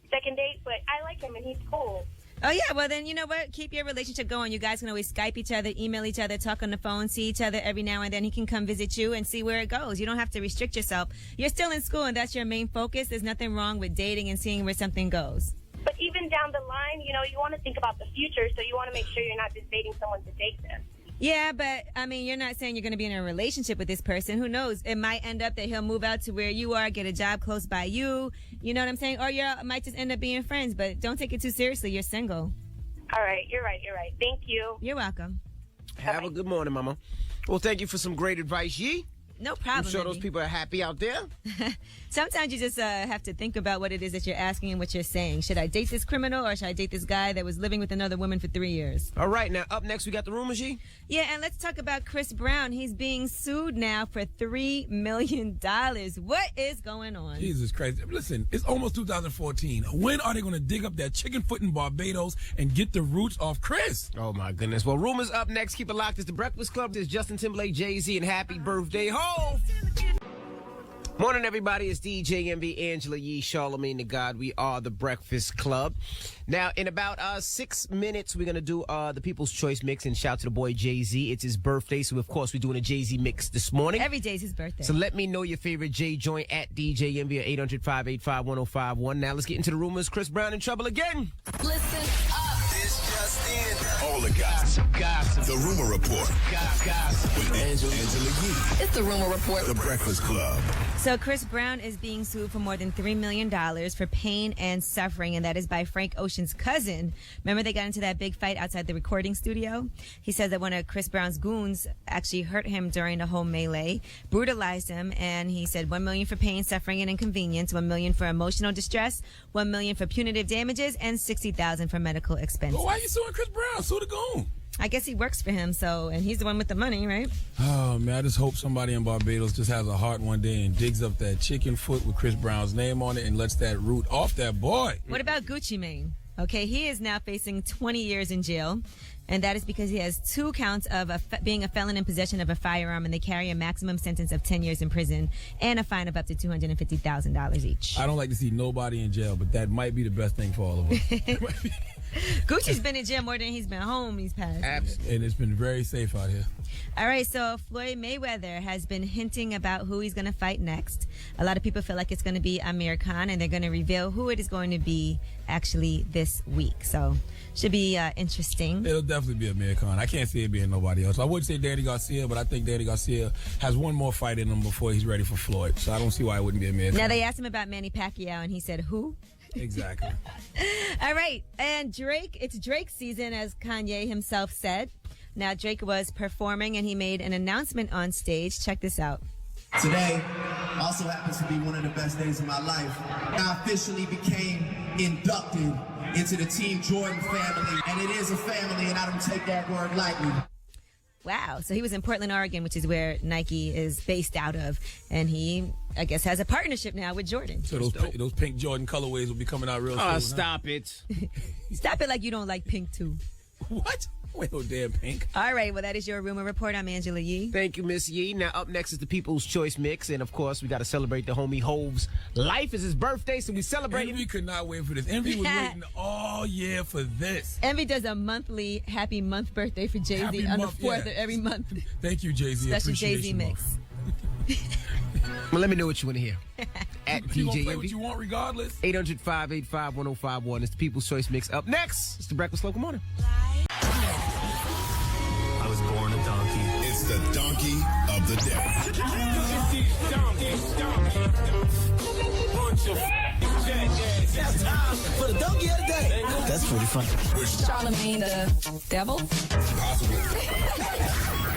second date, but I like him, and he's cool. Oh, yeah. Well, then, you know what? Keep your relationship going. You guys can always Skype each other, email each other, talk on the phone, see each other every now and then. He can come visit you and see where it goes. You don't have to restrict yourself. You're still in school, and that's your main focus. There's nothing wrong with dating and seeing where something goes. But even down the line, you want to think about the future, so you want to make sure you're not just dating someone to date them. Yeah, but, you're not saying you're going to be in a relationship with this person. Who knows? It might end up that he'll move out to where you are, get a job close by you. You know what I'm saying? Or you might just end up being friends, but don't take it too seriously. You're single. All right. You're right. Thank you. You're welcome. Have a good morning, Mama. Well, thank you for some great advice, Yee. No problem. I'm sure those people are happy out there. Sometimes you just have to think about what it is that you're asking and what you're saying. Should I date this criminal or should I date this guy that was living with another woman for 3 years? All right, now up next we got the rumors, G. Yeah, and let's talk about Chris Brown. He's being sued now for $3 million. What is going on? Jesus Christ. Listen, it's almost 2014. When are they going to dig up that chicken foot in Barbados and get the roots off Chris? Oh, my goodness. Well, rumors up next. Keep it locked. It's the Breakfast Club. There's Justin Timberlake, Jay-Z, and happy birthday, ho! Morning, everybody. It's DJ MV, Angela Yee, Charlamagne the God. We are the Breakfast Club. Now, in about 6 minutes, we're going to do the People's Choice Mix, and shout out to the boy Jay-Z. It's his birthday, so of course we're doing a Jay-Z mix this morning. Every day's his birthday. So let me know your favorite Jay joint at DJ MV at 800-585-1051. Now let's get into the rumors. Chris Brown in trouble again. Listen up. This just in. All the gossip. The Rumor Report. Gossip. With Angela Yee. It's the Rumor Report. The Breakfast Club. So Chris Brown is being sued for more than $3 million for pain and suffering, and that is by Frank Ocean's cousin. Remember they got into that big fight outside the recording studio? He says that one of Chris Brown's goons actually hurt him during the whole melee, brutalized him, and he said $1 million for pain, suffering, and inconvenience, $1 million for emotional distress, $1 million for punitive damages, and $60,000 for medical expenses. Well, why are you suing Chris Brown? Sue the goon. I guess he works for him, and he's the one with the money, right? Oh, man, I just hope somebody in Barbados just has a heart one day and digs up that chicken foot with Chris Brown's name on it and lets that root off that boy. What about Gucci Mane? Okay, he is now facing 20 years in jail, and that is because he has 2 counts of being a felon in possession of a firearm, and they carry a maximum sentence of 10 years in prison and a fine of up to $250,000 each. I don't like to see nobody in jail, but that might be the best thing for all of us. Gucci's been in jail more than he's been home these past. And it's been very safe out here. All right, so Floyd Mayweather has been hinting about who he's going to fight next. A lot of people feel like it's going to be Amir Khan, and they're going to reveal who it is going to be actually this week. So should be interesting. It'll definitely be Amir Khan. I can't see it being nobody else. I would say Danny Garcia, but I think Danny Garcia has one more fight in him before he's ready for Floyd. So I don't see why it wouldn't be Amir Khan. Now, they asked him about Manny Pacquiao, and he said, who? Exactly. All right. And Drake, it's Drake's season, as Kanye himself said. Now, Drake was performing and he made an announcement on stage. Check this out. Today also happens to be one of the best days of my life. I officially became inducted into the Team Jordan family. And it is a family, and I don't take that word lightly. Wow. So he was in Portland, Oregon, which is where Nike is based out of. And he, I guess, has a partnership now with Jordan. So those pink Jordan colorways will be coming out real soon. Stop it. Stop it like you don't like pink, too. What? Wait, no damn pink. All right. Well, that is your Rumor Report. I'm Angela Yee. Thank you, Miss Yee. Now, up next is the People's Choice Mix. And, of course, we got to celebrate the homie Hove's life. Is his birthday, so we celebrate. Envy could not wait for this. Envy was waiting all year for this. Envy does a monthly happy month birthday for Jay-Z on the 4th of every month. Thank you, Jay-Z. Special Jay-Z mix. Well, let me know what you want to hear. At you DJ gonna play Envy. what you want regardless. 800-585-1051. It's the People's Choice Mix. Up next, it's the Breakfast Club. Good morning. I was born a donkey. It's the donkey of the day. It's time for the donkey of the day. That's pretty funny. Charlamagne the devil. Possible.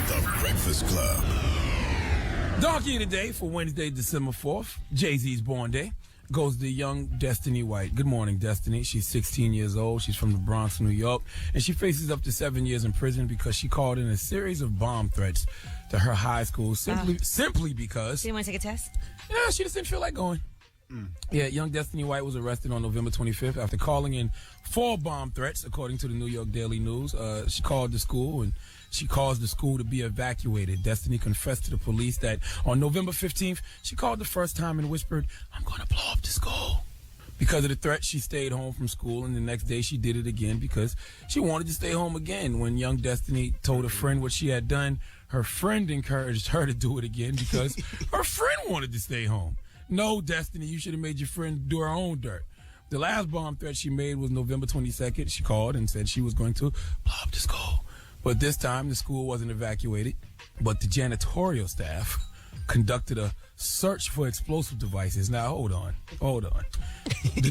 The Breakfast Club. Donkey of the day for Wednesday, December 4th, Jay-Z's born day, goes to young Destiny White. Good morning, Destiny. She's 16 years old. She's from the Bronx, New York, and she faces up to 7 years in prison because she called in a series of bomb threats to her high school simply because... She didn't want to take a test? Yeah, she just didn't feel like going. Yeah, young Destiny White was arrested on November 25th after calling in 4 bomb threats, according to the New York Daily News. She called the school and she caused the school to be evacuated. Destiny confessed to the police that on November 15th, she called the first time and whispered, "I'm going to blow up the school." Because of the threat, she stayed home from school, and the next day she did it again because she wanted to stay home again. When young Destiny told a friend what she had done, her friend encouraged her to do it again because her friend wanted to stay home. No, Destiny, you should have made your friend do her own dirt. The last bomb threat she made was November 22nd. She called and said she was going to blow up the school. But this time, the school wasn't evacuated, but the janitorial staff conducted a search for explosive devices. Now, hold on.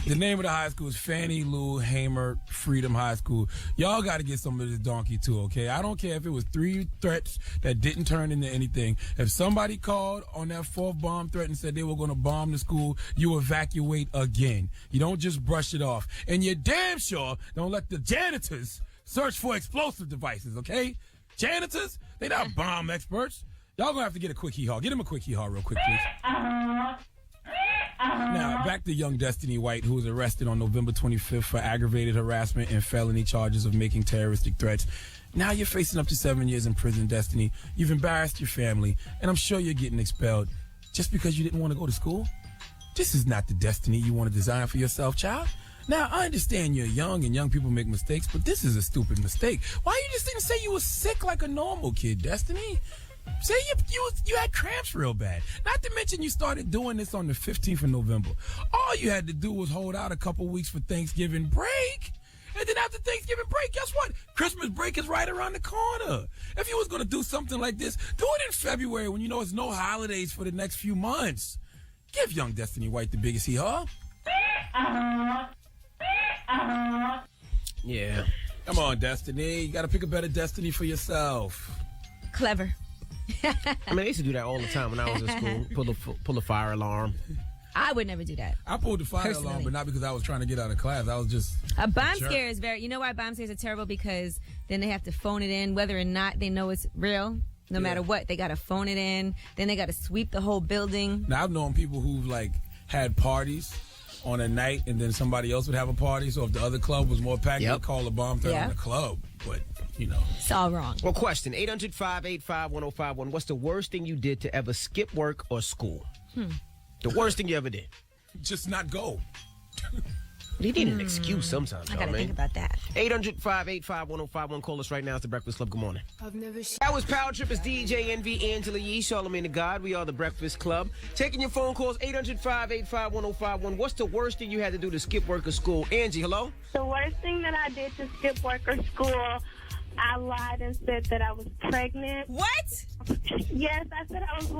The name of the high school is Fannie Lou Hamer Freedom High School. Y'all got to get some of this donkey, too, okay? I don't care if it was 3 threats that didn't turn into anything. If somebody called on that 4th bomb threat and said they were going to bomb the school, you evacuate again. You don't just brush it off. And you're damn sure don't let the janitors search for explosive devices, okay? Janitors, they're not bomb experts. Y'all gonna have to get a quick hee-haw. Get him a quick hee-haw real quick, please. Now, back to young Destiny White, who was arrested on November 25th for aggravated harassment and felony charges of making terroristic threats. Now you're facing up to 7 years in prison, Destiny. You've embarrassed your family, and I'm sure you're getting expelled just because you didn't want to go to school. This is not the destiny you want to design for yourself, child. Now, I understand you're young and young people make mistakes, but this is a stupid mistake. Why you just didn't say you were sick like a normal kid, Destiny? Say you had cramps real bad. Not to mention you started doing this on the 15th of November. All you had to do was hold out a couple weeks for Thanksgiving break. And then after Thanksgiving break, guess what? Christmas break is right around the corner. If you was going to do something like this, do it in February when you know it's no holidays for the next few months. Give young Destiny White the biggest hee-haw. Yeah. Come on, Destiny. You got to pick a better destiny for yourself. Clever. I mean, I used to do that all the time when I was in school. Pull a fire alarm. I would never do that. I pulled the fire alarm, but not because I was trying to get out of class. I was just a bomb scare is very. You know why bomb scares are terrible? Because then they have to phone it in, whether or not they know it's real. No matter what, they got to phone it in. Then they got to sweep the whole building. Now I've known people who've had parties on a night, and then somebody else would have a party. So if the other club was more packed, they'd call a bomb threat on the club. But it's all wrong. Well, question 800-585-1051. What's the worst thing you did to ever skip work or school? The worst thing you ever did? Just not go. You need an excuse sometimes. I gotta think about that. 800-585-1051. Call us right now. It's the Breakfast Club. Good morning. That was Power Trip. It's DJ Envy, Angela Yee, Charlamagne the God. We are the Breakfast Club. Taking your phone calls, 800-585-1051. What's the worst thing you had to do to skip work or school? Angie, hello? The worst thing that I did to skip work or school, I lied and said that I was pregnant. What? Yes, I said I was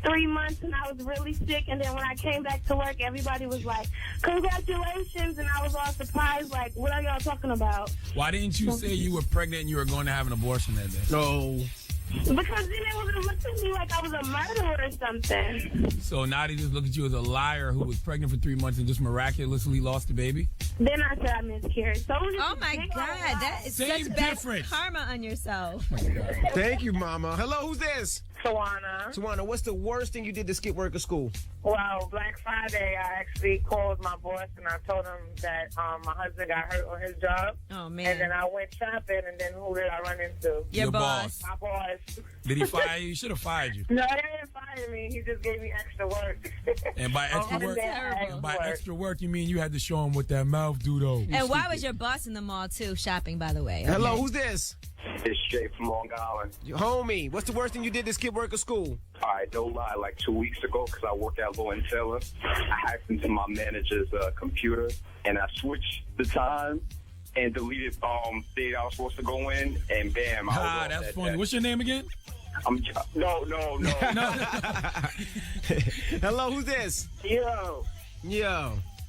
3 months and I was really sick. And then when I came back to work, everybody was like, congratulations. And I was all surprised, what are y'all talking about? Why didn't you say you were pregnant and you were going to have an abortion that day? No. Because then they were going to look at me like I was a murderer or something. So now they just look at you as a liar who was pregnant for 3 months and just miraculously lost the baby? Then I said I miscarried. So oh my God, that is Same such difference. bad karma on yourself. Thank you, Mama. Hello, who's this? Tawana, what's the worst thing you did to skip work or school? Well, Black Friday, I actually called my boss and I told him that my husband got hurt on his job. Oh, man. And then I went shopping, and then who did I run into? Your boss. My boss. Did he fire you? He should have fired you. No, he didn't fire me. He just gave me extra work. And by extra work, you mean you had to show him what that mouth do, though. And why was your boss in the mall, too, shopping, by the way? Okay. Hello, who's this? It's Jay from Long Island. Homie, what's the worst thing you did to skip work or school? All right, don't lie. 2 weeks ago, because I work at Lord & Taylor, I hacked into my manager's computer, and I switched the time and deleted date I was supposed to go in, and bam, I was off that's that funny. day. What's your name again? No. Hello, who's this? Yo,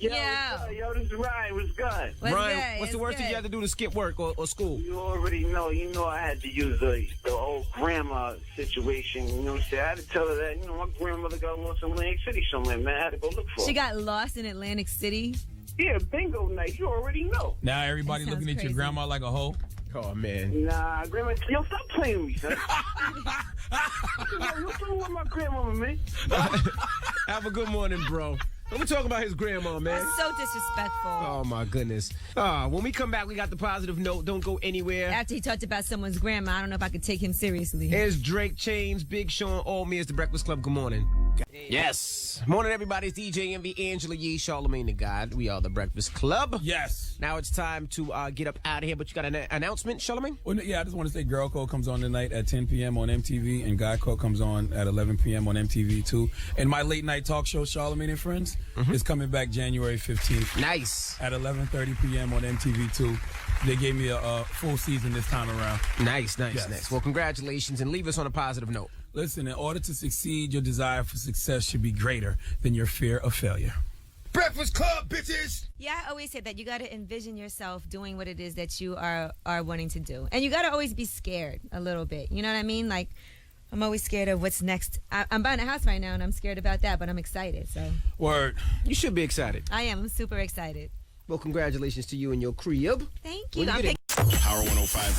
this is Ryan. What's good? Ryan, what's the worst thing you had to do to skip work or school? You already know. You know I had to use the old grandma situation. You know what I'm saying? I had to tell her that, my grandmother got lost in Atlantic City somewhere, man. I had to go look for her. She got lost in Atlantic City? Yeah, bingo night. You already know. Now everybody looking at your grandma like a hoe? Oh, man. Nah, grandma. Yo, stop playing with me, son. Yo, what's wrong with my grandmama, man? Have a good morning, bro. We're talking about his grandma, man. That's so disrespectful. Oh, my goodness. When we come back, we got the positive note. Don't go anywhere. After he talked about someone's grandma, I don't know if I could take him seriously. Here's Drake, Chains, Big Sean, all me. It's the Breakfast Club. Good morning. Yes. Morning, everybody. It's DJ Envy, Angela Yee, Charlamagne the God. We are the Breakfast Club. Yes. Now it's time to get up out of here, but you got an announcement, Charlamagne? Well, yeah, I just want to say Girl Code comes on tonight at 10 p.m. on MTV, and Guy Code comes on at 11 p.m. on MTV, too. And my late night talk show, Charlamagne and Friends, is coming back January 15th. Nice. At 11:30 p.m. on MTV, too. They gave me a full season this time around. Nice. Yes. Well, congratulations, and leave us on a positive note. Listen, in order to succeed, your desire for success should be greater than your fear of failure. Breakfast Club, bitches! Yeah, I always say that you got to envision yourself doing what it is that you are wanting to do. And you got to always be scared a little bit. You know what I mean? Like, I'm always scared of what's next. I'm buying a house right now, and I'm scared about that, but I'm excited. So Word. You should be excited. I am. I'm super excited. Well, congratulations to you and your crib. Thank you. Power 105.